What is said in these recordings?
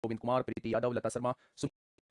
Govind Kumar, Preeti Yadav, Lata Sharma.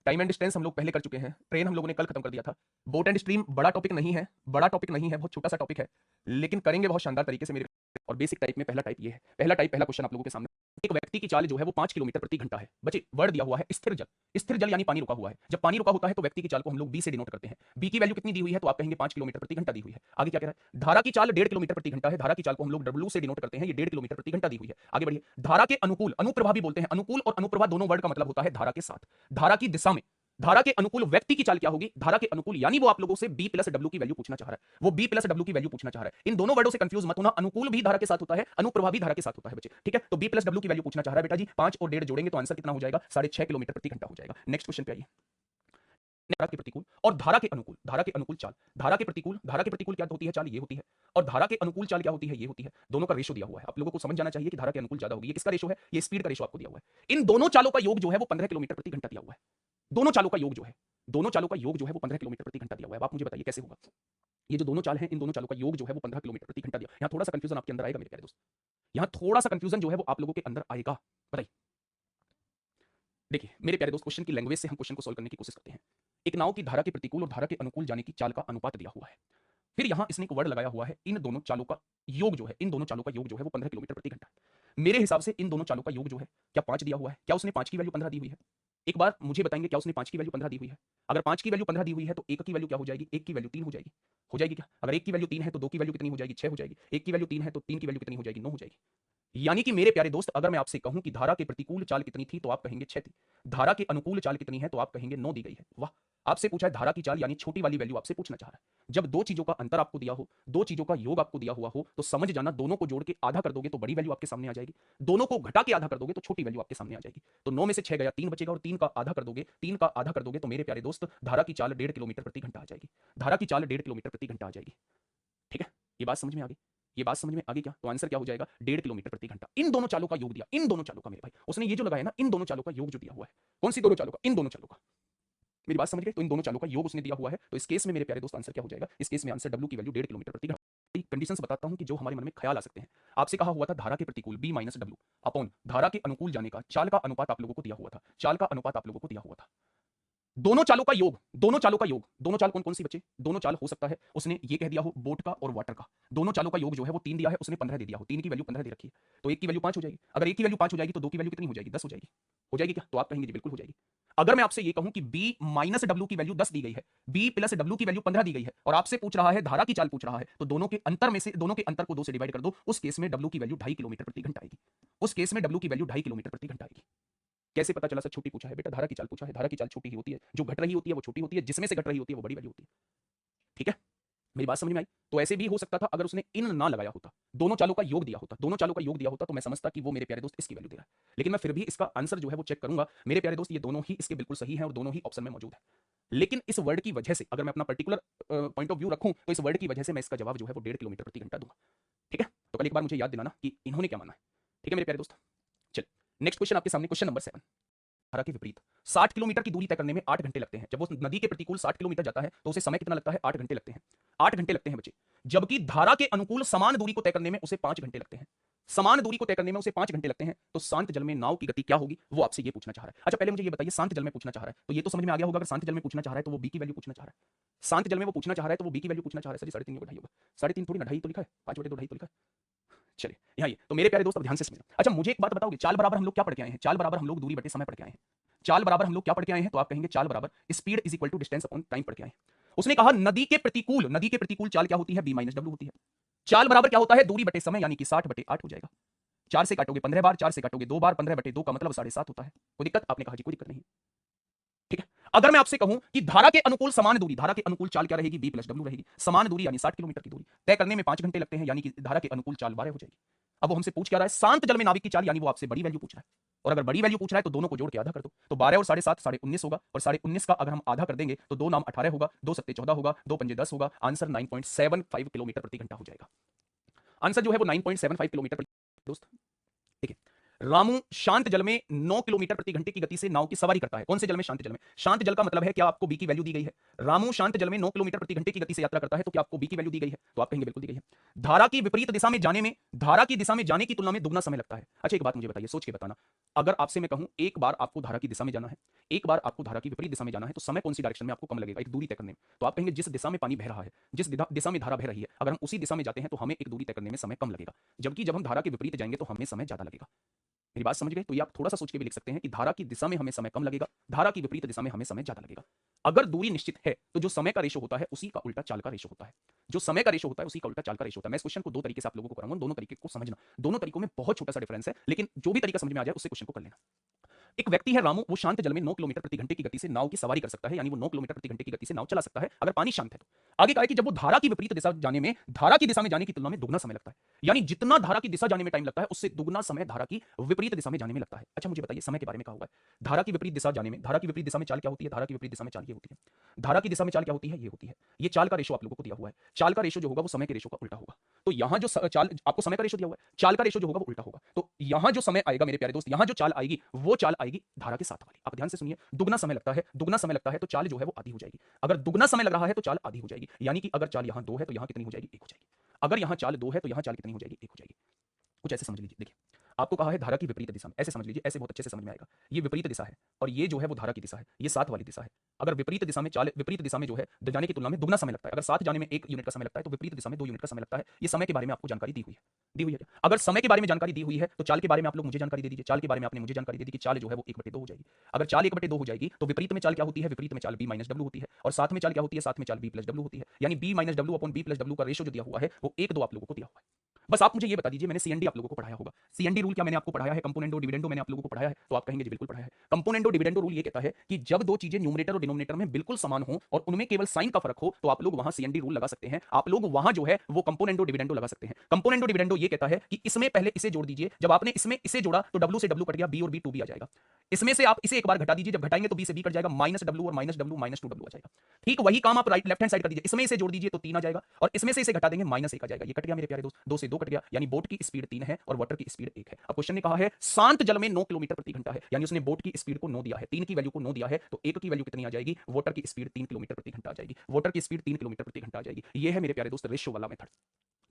Time and distance हम लोग पहले कर चुके हैं, ट्रेन हम लोगों ने कल खत्म कर दिया था। बोट एंड स्ट्रीम बड़ा टॉपिक नहीं है, बड़ा टॉपिक नहीं है, बहुत छोटा सा टॉपिक है, लेकिन करेंगे बहुत शानदार तरीके से मेरे। और बेसिक टाइप में पहला टाइप ये है, पहला क्वेश्चन आप लोगों के सामने। एक व्यक्ति की चाल जो है वो 5 किलोमीटर प्रति घंटा है। बच्चे वर्ड दिया हुआ है स्थिर जल, स्थिर जल यानी पानी रुका हुआ है। जब पानी रुका होता है तो व्यक्ति की चाल को हम लोग बी से डिनोट करते हैं। बी की वैल्यू कितनी दी हुई है तो आप कहेंगे 5 किलोमीटर प्रति घंटा दी हुई है। आगे क्या कह रहा है, धारा की चाल 1.5 किलोमीटर प्रति घंटा है। धारा की चाल को हम लोग डब्ल्यू से डिनोट करते हैं, ये 1.5 किलोमीटर प्रति घंटा दी हुई है। आगे बढ़िए, धारा के अनुकूल, अनुप्रवाह भी बोलते हैं, अनुकूल और अनुप्रवाह दोनों वर्ड का मतलब होता है धारा के साथ, धारा की दिशा में। धारा के अनुकूल व्यक्ति की चाल क्या होगी, धारा के अनुकूल, यानी वो आप लोगों से बी प्लस डब्ल्यू की वैल्यू पूछना चाह रहा है, वो बी प्लस डब्ल्यू की वैल्यू पूछना चाह रहा है। इन दोनों वर्डों से कंफ्यूज मत होना, अनुकूल भी धारा के साथ होता है, अनुप्रवाह भी धारा के साथ होता है बच्चे, ठीक है। तो बी प्लस डब्ल्यू की वैल्यू पूछना चाह रहा है बेटा जी। 5 और 1.5 जोड़ेंगे तो आंसर कितना हो जाएगा, 6.5 किलोमीटर प्रति घंटा हो जाएगा। नेक्स्ट क्वेश्चन पे आइए। धारा के प्रतिकूल और धारा के अनुकूल, धारा के अनुकूल चाल, धारा के प्रतिकूल क्या होती है चाल, ये होती है। और धारा के अनुकूल चाल क्या होती है, ये होती है। दोनों का रेशो दिया हुआ है, आप लोगों को समझ जाना चाहिए कि धारा के अनुकूल ज्यादा होगी। ये किसका रेशो है, ये स्पीड का रेशो आपको दिया हुआ है। इन दोनों चालों का योग जो है वो 15 किलोमीटर प्रति घंटा दिया हुआ है। दोनों चालों का योग जो है, दोनों चालों का योग जो है वो 15 किलोमीटर प्रति घंटा दिया हुआ है। अब आप मुझे बताइए कैसे होगा। ये जो दोनों चाल हैं, इन दोनों चालों का योग जो है वो 15 किलोमीटर प्रति घंटा दिया। यहाँ थोड़ा सा कंफ्यूजन आपके अंदर आएगा मेरे प्यारे दोस्त, यहाँ थोड़ा सा कंफ्यूजन जो है वो आप लोगों के अंदर आएगा। बताइए, देखिए मेरे प्यारे दोस्त, क्वेश्चन की लैंग्वेज से हम क्वेश्चन को सॉल्व करने की कोशिश करते हैं। एक नाव की धारा के प्रतिकूल और धारा के अनुकूल जाने की चाल का अनुपात दिया हुआ है। फिर यहां इसने एक वर्ड लगाया हुआ है, इन दोनों चालों का योग जो है, इन दोनों चालों का योग जो है वो 15 किलोमीटर प्रति घंटा है। मेरे हिसाब से इन दोनों चालों का योग जो है, क्या 5 दिया हुआ है, क्या उसने 5 की वैल्यू 15 दी हुई है। एक बार मुझे बताएंगे क्या उसने 5 की वैल्यू 15 दी हुई है। अगर 5 की वैल्यू 15 दी हुई है तो 1 की वैल्यू क्या हो जाएगी, 1 की वैल्यू 3 हो जाएगी। हो जाएगी क्या, अगर 1 की वैल्यू 3 है तो 2 की वैल्यू कितनी हो जाएगी, 6 हो जाएगी। 1 की वैल्यू 3 है तो 3 की वैल्यू कितनी हो जाएगी, 9 हो जाएगी। यानी कि मेरे प्यारे दोस्त, अगर मैं आपसे कहूं कि धारा के प्रतिकूल चाल कितनी थी तो आप कहेंगे 6 थी, धारा के अनुकूल चाल कितनी है तो आप कहेंगे 9 दी गई है। वाह, आपसे पूछा है धारा की चाल यानी छोटी वाली वैल्यू आपसे पूछना चाह रहा है। जब दो चीजों का अंतर आपको दिया हो, दो चीजों का योग आपको दिया हुआ हो, तो समझ जाना दोनों को जोड़ के आधा कर दोगे तो बड़ी वैल्यू आपके सामने आ जाएगी, दोनों को घटा के आधा कर दोगे तो छोटी वैल्यू आपके सामने आ जाएगी। तो 9 में से 6 गया, 3 बचेगा, और 3 का आधा कर दोगे, 3 का आधा कर दोगे तो मेरे प्यारे दोस्त धारा की चाल 1.5 किलोमीटर प्रति घंटा आ जाएगी। धारा की चाल 1.5 किलोमीटर प्रति घंटा आ जाएगी। ठीक है, ये बात समझ में आ गई, ये बात समझ में आगे क्या, तो आंसर क्या हो जाएगा, 1.5 किलोमीटर प्रति घंटा। इन दोनों चालों का योग दिया, इन दोनों चालों का मेरे भाई, उसने ये जो लगाया ना, इन दोनों चालों का योग जो दिया हुआ है, कौन सी दोनों चालों का, इन दोनों चालों का। मेरी बात समझ गए, तो इन दोनों चालों का योग उसने दिया हुआ है। तो इस केस में मेरे प्यारे दोस्त आंसर क्या हो जाएगा, इस केस में आंसर डब्ल्यू की वैल्यू 1.5 किलोमीटर प्रति घंटा। कंडीशंस बताता हूं कि जो हमारे मन में ख्याल आ सकते हैं। आपसे कहा हुआ था धारा के प्रतिकूल बी माइनस डब्ल्यू अपॉन धारा के अनुकूल जाने का चाल का अनुपात आप लोगों को दिया हुआ था, चाल का अनुपात आप लोगों को दिया हुआ था। दोनों चालों का योग, दोनों चालों का योग, दोनों चाल कौन कौन सी बच्चे, दोनों चाल हो सकता है उसने ये कह दिया हो बोट का और वाटर का। दोनों चालों का योग जो है वो 3 दिया है, उसने 15 दे दिया हो, 3 की वैल्यू 15 दे रखी है, तो 1 की वैल्यू 5 हो जाएगी। अगर 1 की वैल्यू 5 हो जाएगी तो 2 की वैल्यू कितनी हो जाएगी, 10 हो जाएगी। हो जाएगी क्या, तो आप कहेंगे जी बिल्कुल हो जाएगी। अगर मैं आपसे ये कहूं कि b माइनस डब्ल्यू की वैल्यू 10 दी गई है, b प्लस डब्ल्यू की वैल्यू 15 दी गई है, और आपसे पूछ रहा है धारा की चाल पूछ रहा है, तो दोनों के अंतर में से, दोनों के अंतर को 2 से डिवाइड कर दो, उस केस में w की वैल्यू 2.5 किलोमीटर प्रति घंटा आएगी। उस केस में w की वैल्यू 2.5 किलोमीटर प्रति घंटा आएगी। कैसे पता चला सर, छोटी पूछा है बेटा, धारा की चाल पूछा है, धारा की चाल छोटी ही होती है, जो घट रही होती है वो छोटी होती है, जिसमें से घट रही होती है वो बड़ी वैल्यू होती है। ठीक है, मेरी बात समझ में आई। तो ऐसे भी हो सकता था अगर उसने इन ना लगाया होता, दोनों चालों का योग दिया होता, दोनों चालों का योग दिया होता, तो मैं समझता कि वो मेरे प्यारे दोस्त इसकी वैल्यू दे रहा है। लेकिन मैं फिर भी इसका आंसर जो है वो चेक करूंगा मेरे प्यारे दोस्त, ये दोनों ही इसके बिल्कुल सही हैं और दोनों ही ऑप्शन में मौजूद है। लेकिन इस वर्ड की वजह से अगर मैं अपना पर्टिकुलर पॉइंट ऑफ व्यू रखूं तो इस वर्ड की वजह से मैं इसका जवाब जो है वो 1.5 किलोमीटर प्रति घंटा दूंगा। ठीक है, तो कल एक बार मुझे याद दिलाना कि इन्होंने क्या माना है। ठीक है मेरे प्यारे दोस्त, चलिए नेक्स्ट क्वेश्चन आपके सामने, क्वेश्चन नंबर 7। धारा के विपरीत 60 किलोमीटर की दूरी तय करने में 8 घंटे लगते हैं। जब वो नदी के प्रतिकूल 60 किलोमीटर जाता है तो उसे समय कितना लगता है, 8 घंटे लगते हैं। 8 घंटे लगते हैं बच्चे। जबकि धारा के अनुकूल समान दूरी को तय करने में उसे 5 घंटे लगते हैं। समान दूरी को तय करने में उसे 5 घंटे लगते हैं। तो शांत जल में नाव की गति क्या होगी, वो आपसे ये पूछना चाह रहा है। अच्छा पहले मुझे ये बताइए, शांत जल में पूछना चाह रहा है तो ये तो समझ में आ गया होगा, अगर शांत जल में पूछना चाह रहा है तो वो बी की वैल्यू पूछना चाह रहा है। शांत जल में वो पूछना चाह रहा है तो वो बी की वैल्यू पूछना चाह रहा है। सर 3.5 ढाई होगा, 3.5 थोड़ी ना, ढाई तो लिखा है, 5/2 ढाई तो लिखा है। चलिए यहाँ ये तो मेरे प्यारे दोस्त अब ध्यान से समझो। अच्छा मुझे एक बात बताओगे, चाल बराबर हम लोग क्या पढ़ के आए हैं, चाल बराबर हम लोग दूरी बटे समय पढ़ के आए हैं। चाल बराबर हम लोग क्या पढ़ के आए हैं, तो आप कहेंगे चाल बराबर speed is equal to distance upon time पढ़ के आए हैं। उसने कहा नदी के प्रतिकूल चाल क्या होती है, बी माइनस डब्ल्यू होती है। चाल बराबर क्या होता है, दूरी बटे समय, यानी कि 60/8 हो जाएगा। 4 से काटोगे 15 बार, 4 से काटोगे 2 बार, 15/2 का मतलब 7.5 होता है। कोई दिक्कत, आपने कहा जी कोई दिक्कत नहीं। ठीक है, अगर मैं आपसे कहूं कि धारा के अनुकूल समान दूरी, धारा के अनुकूल चाल क्या रहेगी, बी प्लस डब्ल्यू रहेगी। समान दूरी यानी 60 किलोमीटर की दूरी तय करने में 5 घंटे लगते हैं, यानी कि धारा के अनुकूल चाल 12 हो जाएगी। अब वो हमसे पूछ क्या रहा है, शांत जल में नाविक की चाल, यानी वो आपसे बड़ी वैल्यू पूछ रहा है। और अगर बड़ी वैल्यू पूछ रहा है तो दोनों को जोड़ के आधा कर दो, तो 12 और 7.5 19 होगा, और 19.5 का अगर हम आधा कर देंगे तो 2 नाम 18 होगा, 2 7 14 होगा, 2 5 10 होगा। आंसर 9.75 किलोमीटर प्रति घंटा हो जाएगा। आंसर जो है वो 9.75 किलोमीटर। दोस्त देखिए, रामू शांत जल में 9 किलोमीटर प्रति घंटे की गति से नाव की सवारी करता है। कौन से जल में? शांत जल में। शांत जल का मतलब है क्या आपको बी की वैल्यू दी गई है? रामू शांत जल में 9 किलोमीटर प्रति घंटे की गति से यात्रा करता है, तो क्या आपको बी की वैल्यू दी गई है? तो आप कहेंगे बिल्कुल दी गई है। धारा की विपरीत दिशा में जाने में, धारा की दिशा में जाने की तुलना में दुगना समय लगता है। अच्छा एक बात मुझे बताइए, सोच के बताना, अगर आपसे मैं कहूं एक बार आपको धारा की दिशा में जाना है, एक बार आपको धारा की विपरीत दिशा में जाना है, तो समय कौन सी डायरेक्शन में आपको कम लगेगा एक दूरी तय करने में? तो आप कहेंगे जिस दिशा में पानी बह रहा है, जिस दिशा में धारा बह रही है, अगर हम उसी दिशा में जाते हैं तो हमें एक दूरी तय करने में समय कम लगेगा, जबकि जब हम धारा के विपरीत जाएंगे तो हमें समय ज्यादा लगेगा। मेरी बात समझ गए? तो ये आप थोड़ा सा सोच के भी लिख सकते हैं कि धारा की दिशा में हमें समय कम लगेगा, धारा की विपरीत दिशा में हमें समय ज्यादा लगेगा। अगर दूरी निश्चित है तो जो समय का रेशो होता है उसी का उल्टा चाल का रेशो होता है, जो समय का रेशो होता है उसी का उल्टा चाल का रेशो होता है। मैं इस क्वेश्चन को दो तरीके से आप लोगों को कराऊंगा, दोनों तरीके को समझना, दोनों तरीकों में बहुत छोटा सा डिफरेंस है, लेकिन जो भी तरीका समझ में आ जाए उससे क्वेश्चन को कर लेना। एक व्यक्ति है रामू, वो शांत जल में 9 किलोमीटर प्रति घंटे की गति से नाव की सवारी कर सकता है, यानी वो 9 किलोमीटर प्रति घंटे की गति से नाव चला सकता है अगर पानी शांत है तो। आगे कहा है कि जब वो धारा की विपरीत दिशा जाने में, धारा की दिशा में जाने की तुलना में दुगना समय लगता है, यानी जितना धारा की दिशा जाने में टाइम लगता है उससे दुगना समय धारा की विपरीत दिशा में जाने में लगता है। अच्छा मुझे बताइए समय के बारे में कहा हुआ है धारा की विपरीत दिशा जाने में, धारा की विपरीत दिशा में चाल क्या होती है? धारा की विपरीत दिशा में चाल ये होती है, धारा की दिशा में चाल क्या होती है? ये होती है। ये चाल का रेशो आप लोगों को दिया हुआ है, चाल का रेशो जो होगा वो समय के रेशो का उल्टा होगा। तो यहां जो चाल आपको समय का रेशो दिया हुआ है, चाल का रेशो जो होगा वो उल्टा होगा। तो यहां जो समय आएगा मेरे प्यारे दोस्त, यहां जो चाल आएगी वो चाल आएगी धारा के साथ वाली। आप ध्यान से सुनिए, दुगना समय लगता है, दुगना समय लगता है तो चाल जो है वो आधी हो जाएगी। अगर दुगना समय लग रहा है तो चाल आधी हो जाएगी, यानी कि अगर चाल यहां 2 है तो यहां कितनी हो जाएगी? 1 हो जाएगी। अगर यहां चाल 2 है तो यहां चाल कितनी हो जाएगी? 1 हो जाएगी। कुछ ऐसे समझ लीजिए, देखिए आपको कहा है धारा की विपरीत दिशा में, ऐसे समझ लीजिए, ऐसे बहुत अच्छे से समझ में आएगा। ये विपरीत दिशा है और ये जो है वो धारा की दिशा है, ये साथ वाली दिशा है। अगर विपरीत दिशा में चाल, विपरीत दिशा में जो है जाने की तुलना में दुगना समय लगता है, अगर साथ जाने में 1 यूनिट का समय लगता है तो विपरीत दिशा में 2 यूनिट का समय लगता है। ये समय के बारे में आपको जानकारी दी हुई है, दी हुई है। अगर समय के बारे में जानकारी दी हुई है तो चाल के बारे में आप लोग मुझे जानकारी दे दीजिए। चाल के बारे में आपने मुझे जानकारी दे दी कि चाल जो है वो 1/2 हो जाएगी। अगर चाल 1/2 हो जाएगी तो विपरीत में चाल क्या होती है? विपरीत में चाल b - w होती है, और साथ में चाल क्या होती है? साथ में चाल b + w होती है, यानी b - w upon b + w का रेशो जो दिया हुआ है वो 1/2 आप लोगों को दिया हुआ है। बस आप मुझे ये बता दीजिए, मैंने सीएनडी आप लोगों को पढ़ाया होगा, सीएनडी रूल क्या मैंने आपको पढ़ाया है? कंपोनेंडो डिविडेंडो मैंने आप लोगों को पढ़ाया है, तो आप कहेंगे जी बिल्कुल पढ़ाया है। कंपोनेंडो डिविडेंडो रूल ये कहता है कि जब दो चीजें न्यूमरेटर और डिनोमिनेटर में बिल्कुल समान हो और उनमें केवल साइन का फर्क हो तो आप लोग वहां सीएनडी रूल लगा सकते हैं, आप लोग वहां जो है वो कंपोनेंडो डिविडेंडो लगा सकते हैं। कंपोनेंडो डिविडेंडो ये कहता है कि इसमें पहले इसे जोड़ दीजिए, जब आपने इसमें इसे जोड़ा तो डब्ल्यू से डब्ल्यू कट गया, बी और बी 2b आ जाएगा। इसमें से आप इसे एक बार घटा दीजिए, जब घटाएंगे तो बी से बी कट जाएगा, -w और -w -2w आ जाएगा। ठीक वही काम आप राइट लेफ्ट हैंड साइड कर दीजिए, इसमें इसे जोड़ दीजिए तो 3 आ जाएगा और इसमें से इसे घटा देंगे -1 आ जाएगा। ये कट गया मेरे प्यारे दोस्त, 2 से 2 कट गया, यानी बोट की स्पीड 3 है और वाटर की स्पीड 1 है। अब क्वेश्चन ने कहा है शांत जल में 9 किलोमीटर प्रति घंटा है, यानी उसने बोट की स्पीड को 9 दिया है, 3 की वैल्यू को 9 दिया है, तो 1 की वैल्यू कितनी आ जाएगी? वाटर की स्पीड 3 किलोमीटर प्रति घंटा आ जाएगी, वाटर की स्पीड 3 किलोमीटर प्रति घंटा आ जाएगी। ये है मेरे प्यारे दोस्त रेशियो वाला मेथड।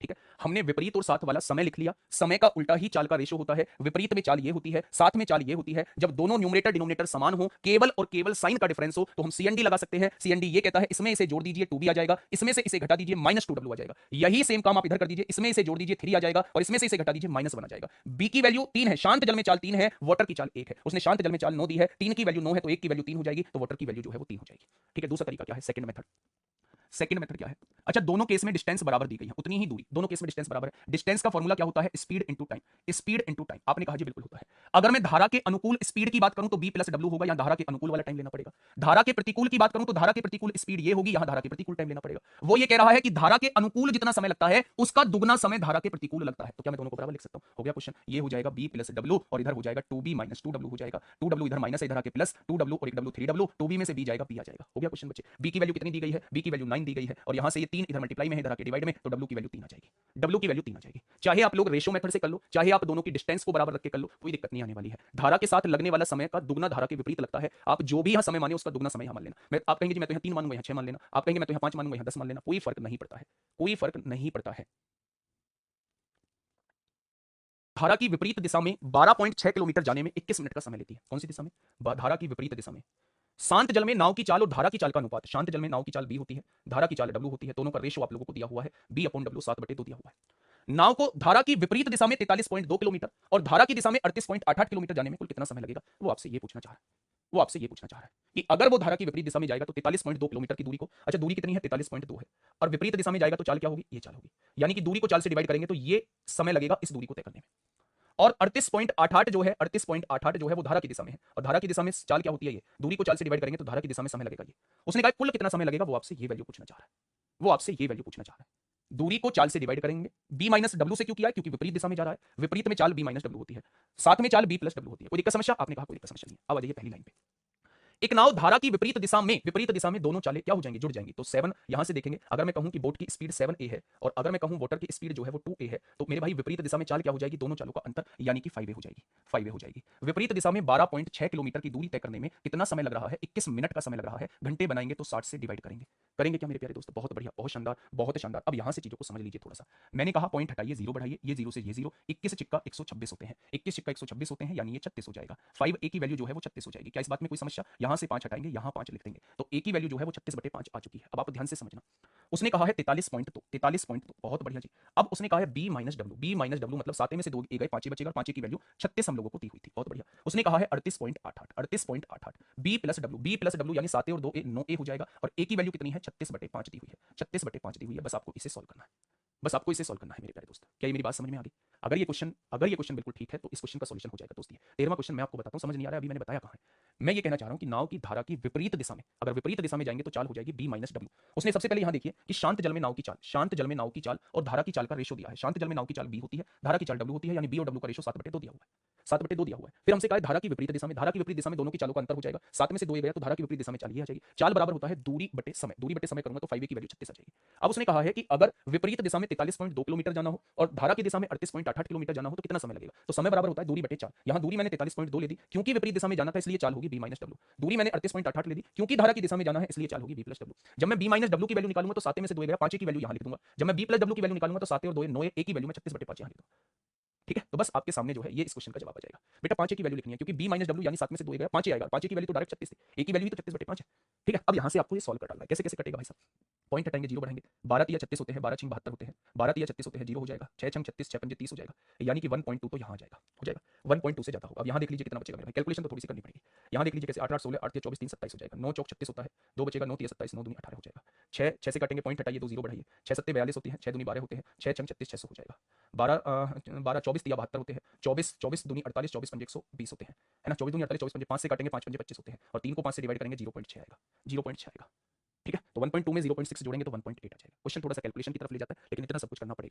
ठीक है, हमने विपरीत और साथ वाला समय लिख लिया, समय का उल्टा ही चाल का रेशो होता है, विपरीत में चाल ये होती है, साथ में चाल ये होती है। जब दोनों न्यूमरेटर डिनोमिनेटर समान हो, केवल और केवल साइन का डिफरेंस हो, तो हम सीएनडी लगा सकते हैं। सीएनडी ये कहता है इसमें इसे जोड़ दीजिए 2b आ जाएगा, इसमें से इसे घटा दीजिए -2w आ जाएगा। यही सेम काम आप इधर कर दीजिए, इसमें इसे जोड़ दीजिए 3 आ जाएगा और इसमें से इसे घटा दीजिए -1 आ जाएगा। बी की वैल्यू 3 है, शांत जल में चाल 3 है, वाटर की चाल 1 है। उसने शांत जल में चाल 9 दी है, 3 की वैल्यू 9 है तो 1 की वैल्यू 3 हो जाएगी, तो वाटर की वैल्यू जो है वो 3 हो जाएगी। ठीक है, दूसरा तरीका क्या है? Second method. सेकंड मेथड क्या है? अच्छा दोनों केस में डिस्टेंस बराबर दी गई है, उतनी ही दूरी, दोनों केस में डिस्टेंस बराबर है। डिस्टेंस का फॉर्मूला क्या होता है? Speed into time, speed into time. आपने कहा जी बिल्कुल होता है। अगर मैं धारा के अनुकूल स्पीड की बात करूं तो b + w होगा, यहां धारा के अनुकूल वाला टाइम लेना पड़ेगा। धारा के प्रतिकूल की बात करूं तो धारा के प्रतिकूल स्पीड ये होगी, यहां धारा के प्रतिकूल टाइम लेना पड़ेगा। वो ये कह रहा है कि धारा के अनुकूल जितना समय लगता है उसका दुगना समय धारा के प्रतिकूल लगता है, तो क्या मैं दोनों को बराबर लिख सकता हूं? हो गया क्वेश्चन। ये हो जाएगा b + w और इधर हो जाएगा 2b - 2w हो जाएगा, 2w इधर माइनस है, इधर आके प्लस, 2w और 1w 3w, 2b में से b जाएगा, b आ जाएगा। हो गया क्वेश्चन बच्चे। b की वैल्यू कितनी दी गई है? b की वैल्यू 9 दी गई है और यहां से ये 3 इधर मल्टीप्लाई में है, इधर आके डिवाइड में, तो w की वैल्यू 3 आ जाएगी, w की वैल्यू 3 आ जाएगी। चाहे आप लोग रेशियो मेथड से कर लो, चाहे आप दोनों की डिस्टेंस को बराबर रख के कर लो, कोई दिक्कत नहीं आने वाली है। धारा के साथ लगने वाला समय का दुगना धारा के विपरीत लगता है। आप जो भी यहां समय माने उसका दुगना समय यहां मान लेना। मैं आप कहेंगे जी मैं तो यहां 3 मानूंगा, यहां 6 मान लेना। आप कहेंगे मैं तो यहां 5 मानूंगा, यहां 10 मान लेना। कोई फर्क नहीं पड़ता है, कोई फर्क नहीं पड़ता है। धारा की विपरीत दिशा में 12.6 किलोमीटर जाने में 21 मिनट का समय लेती है। कौन सी दिशा में? धारा की विपरीत दिशा में। शांत जल में नाव की चाल और धारा की चाल का अनुपात, शांत जल में नाव की चाल b होती है, धारा की चाल w होती है, दोनों का रेशो आप लोगों को दिया हुआ है, b/w 7/2 दिया हुआ है। नाव को धारा की विपरीत दिशा में 43.2 किलोमीटर और धारा की दिशा में 38.88 किलोमीटर जाने में कुल कितना समय लगेगा? वो आपसे ये पूछना चाह रहा है, वो आपसे ये पूछना चाह रहा है कि अगर वो धारा की विपरीत दिशा में जाएगा तो 43.2 किलोमीटर की दूरी को, अच्छा दूरी कितनी है? 43.2 है, और विपरीत दिशा में जाएगा तो चाल क्या होगी? ये चाल होगी, यानी कि दूरी को चाल से डिवाइड करेंगे तो ये समय लगेगा इस दूरी को तय करने में। और 38.88 जो है, 38.88 जो है वो धारा की दिशा में है, और धारा की दिशा में चाल क्या होती है? ये दूरी को चाल से डिवाइड करेंगे तो धारा की दिशा में समय लगेगा ये। उसने कहा कुल कितना समय लगेगा, वो आपसे ये वैल्यू पूछना चाह रहा है, वो आपसे ये वैल्यू पूछना चाह रहा है। दूरी को चाल से डिवाइड करेंगे, b - w से क्यों किया है? क्योंकि विपरीत दिशा में जा रहा है, विपरीत में चाल b - w होती है, साथ में चाल b + w होती है। कोई दिक्कत समस्या? आपने कहा कोई दिक्कत समस्या नहीं है। अब आ जाइए पहली लाइन पे। एक नाव धारा की विपरीत दिशा में दोनों चालें क्या हो जाएंगी, जुड़ जाएंगी। तो 7 यहां से देखेंगे, अगर मैं कहूं कि बोट की स्पीड 7a है और अगर मैं कहूं वाटर की स्पीड जो है वो 2a है, तो मेरे भाई विपरीत दिशा में चाल क्या हो जाएगी, दोनों चालों का अंतर यानी कि 5a हो जाएगी, 5a हो जाएगी। विपरीत दिशा में 12.6 किलोमीटर की दूरी तय करने में कितना समय लग रहा है, 21 मिनट का समय लग रहा है। घंटे बनाएंगे तो 60 से डिवाइड करेंगे, करेंगे क्या मेरे प्यारे दोस्तों, बहुत बढ़िया, बहुत शानदार, बहुत शानदार। अब यहां से चीजों को समझ लीजिए थोड़ा सा। मैंने कहा पॉइंट हटाइए, जीरो बढ़ाइए, ये जीरो से ये जीरो, 21 चिक्का 126 होते हैं, 21 चिक्का 126 होते हैं, यानी ये 36 हो जाएगा। 5a की वैल्यू जो है वो 36 हो जाएगी। क्या इस बात में कोई समस्या? यहां से 5 हटाएंगे, यहां 5 लिख देंगे, तो a की वैल्यू जो है वो 36/5 आ चुकी है। अब आप ध्यान से समझना, उसने कहा है 43.2, 43.2, बहुत बढ़िया जी। अब उसने कहा है b minus W, b minus W मतलब 7 में से 2 गए 5 बचेगा, 5 की वैल्यू 36 हम लोगों को दी हुई थी, बहुत बढ़िया। उसने कहा है 38.88, 38.88, b प्लस डब्ल्यू यानी 7 और 2 9a हो जाएगा, और a की वैल्यू कितनी है, 36/5 दी हुई है, 36/5 दी हुई है। बस आपको इसे सॉल्व करना है, बस आपको इसे सॉल्व करना है मेरे प्यारे दोस्त। क्या ये मेरी बात समझ में आ गई? अगर ये क्वेश्चन बिल्कुल ठीक है तो इस क्वेश्चन का सॉल्यूशन हो जाएगा दोस्त। ये 13वां क्वेश्चन मैं आपको बताता हूं, समझ नहीं आ रहा है अभी मैंने बताया कहां है। मैं ये कहना चाह रहा हूं कि नाव की धारा की विपरीत दिशा में, अगर विपरीत दिशा में जाएंगे तो चाल हो जाएगी b माइनस डब्ल्यू। उसने सबसे पहले यहां देखिए कि शांत जल में नाव की चाल, शांत जल में नाव की चाल और धारा की चाल का रेशो दिया है। शांत जल में नाव की चाल b होती है, धारा की चाल w होती है, यानी b और w का रेशो 7/2 दिया हुआ है, 7/2 दिया हुआ है। फिर हमसे कहा है धारा की विपरीत दिशा में, धारा की विपरीत दिशा में दोनों की चालों का अंतर हो जाएगा, 7 में से 2 गया तो धारा की विपरीत दिशा में चाल ये आ जाएगी। चाल बराबर होता है दूरी बटे समय, दूरी बटे समय करूंगा तो 5a की वैल्यू 36 आ जाएगी। अब उसने कहा है कि अगर विपरीत दिशा में 43.2 किलोमीटर जाना हो और धारा की दिशा में 38.88 किलोमीटर जाना हो तो कितना समय लगेगा, तो समय बराबर होता है दूरी बटे चाल। यहां दूरी मैंने 43.2 ले दी क्योंकि विपरीत दिशा में जाना था, इसलिए चाल होगी b माइनस डब्ल्यू। दूरी मैंने 38.88 ले दी क्योंकि धारा की दिशा में जाना है, इसलिए चाल होगी b प्लस डब्ल्यू। जब मैं b माइनस डब्ल्यू की वैल्यू निकालूंगा तो 7 में से 2 गया, 5 की वैल्यू यहां लिख दूंगा। जब मैं b प्लस डब्ल्यू की वैल्यू निकालूंगा तो 7 और 2 9 a की वैल्यू में 36/5 यहां लिख दूंगा। ठीक है, तो बस आपके सामने जो है ये इस क्वेश्चन का जवाब आ जाएगा। बेटा 5 की वैल्यू लिखनी है क्योंकि b माइनस डब्ल्यू यानी 7 में से 2 गया, 5 आएगा, 5 की वैल्यू तो डायरेक्ट 36 थी, a की वैल्यू भी तो 36/5 है। ठीक है, अब यहां से आपको ये सॉल्व कर डालना है। कैसे कैसे कटेगा भाई साहब? पॉइंट हटाएंगे, जीरो बढ़ाएंगे, 12 तिया 36 होते हैं, 12 छंग 72 होते हैं, 12 तिया 36 होते हैं, जीरो हो जाएगा, 6 छंग 36, 6 पंजे 30 हो जाएगा, यानी कि 1.2 तो यहाँ आ जाएगा, हो जाएगा, 1.2 से ज्यादा होगा। अब यहाँ देख लीजिए कितना बचेगा मेरे भाई, कैलकुलेशन तो थोड़ी सी करनी पड़ेगी। यहाँ देख लीजिए कैसे, 8 8 16, 8 24 3 27 हो जाएगा, 9 चौक 36 होता है, 2 बचेगा, 9 तिया 27, 9 दूनी 18 हो जाएगा। 6 से काटेंगे, पॉइंट हटाइए, 2 जीरो बढ़ाइए, 6 सत्ते 42 होती है, 6 दूनी 12 होते हैं, 6 छंग 36 600 हो जाएगा, 12 24 तिया 72 होते हैं, 24 दूनी 48, 24 पंजे 120 होते हैं, है ना, 24 दूनी 48, 24 पंजे 5 से काटेंगे, 5 पंजे 25 होते हैं, और 3 को 5 से डिवाइड करेंगे 0.6 आएगा, 0.6 आएगा। ठीक है, तो 1.2 में 0.6 जोड़ेंगे तो 1.8 आ जाएगा। क्वेश्चन थोड़ा सा कैलकुलेशन की तरफ ले जाता है, लेकिन इतना सब कुछ करना पड़ेगा।